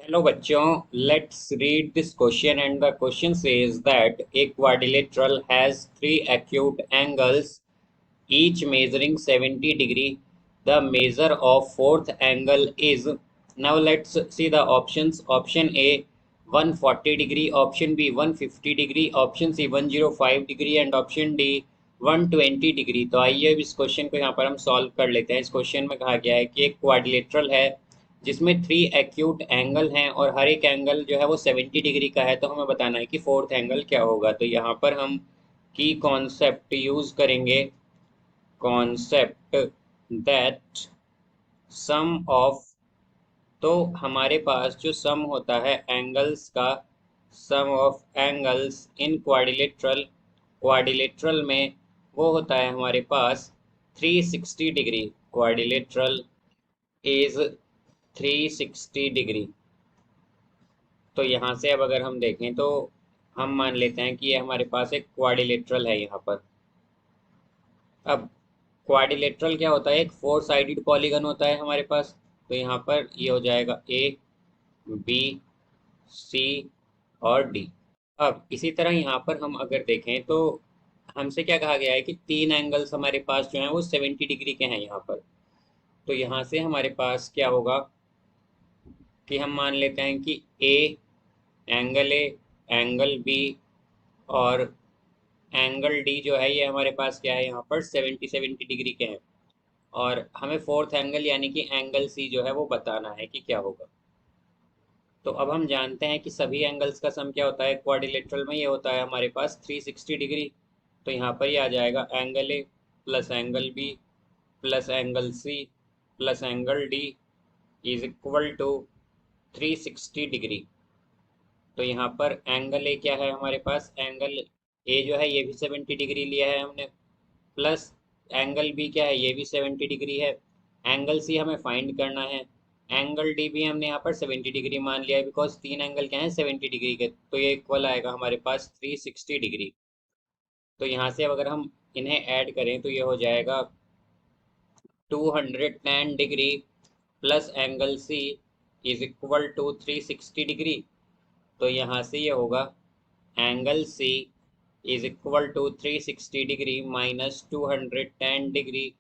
Hello बच्चों, let's read this question and the question says that a quadrilateral has three acute angles each measuring 70 degree. The measure of fourth angle is. Now let's see the options. Option A 140 degree, option B 150 degree, option C 105 degree and option D 120 degree. तो आइए अब इस question को यहाँ पर हम solve कर लेते हैं। इस क्वेश्चन में कहा गया है कि एक क्वाड्रिलेटरल है जिसमें थ्री एक्यूट एंगल हैं और हर एक एंगल जो है वो 70 डिग्री का है। तो हमें बताना है कि फोर्थ एंगल क्या होगा। तो यहाँ पर हम की कॉन्सेप्ट यूज करेंगे, कॉन्सेप्ट दैट सम ऑफ। तो हमारे पास जो सम होता है एंगल्स का, sum of angles in quadrilateral, quadrilateral में वो होता है हमारे पास 360 डिग्री। Quadrilateral is 360 degree. तो यहाँ से अब अगर हम देखें तो हम मान लेते हैं कि ये हमारे पास एक क्वाड्रिलेटरल है यहाँ पर। अब क्वाड्रिलेटरल क्या होता है? एक फोर साइडेड पॉलीगन होता है हमारे पास। तो यहाँ पर ये हो जाएगा ए, बी, सी और डी। अब इसी तरह यहाँ पर हम अगर देखें तो हमसे क्या कहा गया है कि तीन एंगल्स हमारे पास जो हैं वो 70 डिग्री के हैं यहाँ पर। तो यहाँ से हमारे पास क्या होगा कि हम मान लेते हैं कि एंगल ए, एंगल बी और एंगल डी जो है ये हमारे पास क्या है, यहाँ पर 70 डिग्री के हैं। और हमें फोर्थ एंगल यानी कि एंगल सी जो है वो बताना है कि क्या होगा। तो अब हम जानते हैं कि सभी एंगल्स का सम क्या होता है क्वाड्रिलेटरल में, ये होता है हमारे पास 360 डिग्री। तो यहाँ पर ये आ जाएगा angle A plus angle B plus angle C plus angle D is equal to 360 degree. तो यहाँ पर एंगल ए क्या है हमारे पास, एंगल ए जो है ये भी 70 डिग्री लिया है हमने, प्लस एंगल बी क्या है, ये भी 70 डिग्री है। एंगल सी हमें फाइंड करना है। एंगल डी भी हमने यहाँ पर 70 डिग्री मान लिया है, बिकॉज तीन एंगल क्या है 70 डिग्री के। तो ये इक्वल आएगा हमारे पास 360 डिग्री। तो यहाँ से अब अगर हम इन्हें ऐड करें तो ये हो जाएगा 210 degree plus angle C is equal to 360 degree. तो यहाँ से ये होगा angle C is equal to 360 degree minus 210 degree.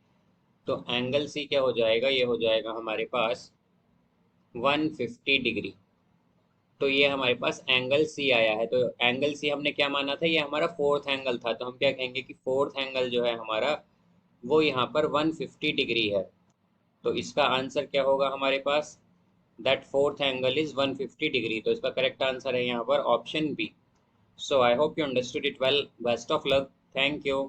तो एंगल सी क्या हो जाएगा, ये हो जाएगा हमारे पास 150 डिग्री। तो ये हमारे पास एंगल सी आया है। तो एंगल सी हमने क्या माना था, ये हमारा फोर्थ एंगल था। तो हम क्या कहेंगे कि फोर्थ एंगल जो है हमारा वो यहाँ पर 150 डिग्री है। तो इसका आंसर क्या होगा हमारे पास, that fourth angle is 150 degree. तो इसका करेक्ट आंसर है यहाँ पर option B. So I hope you understood it well. Best of luck. Thank you.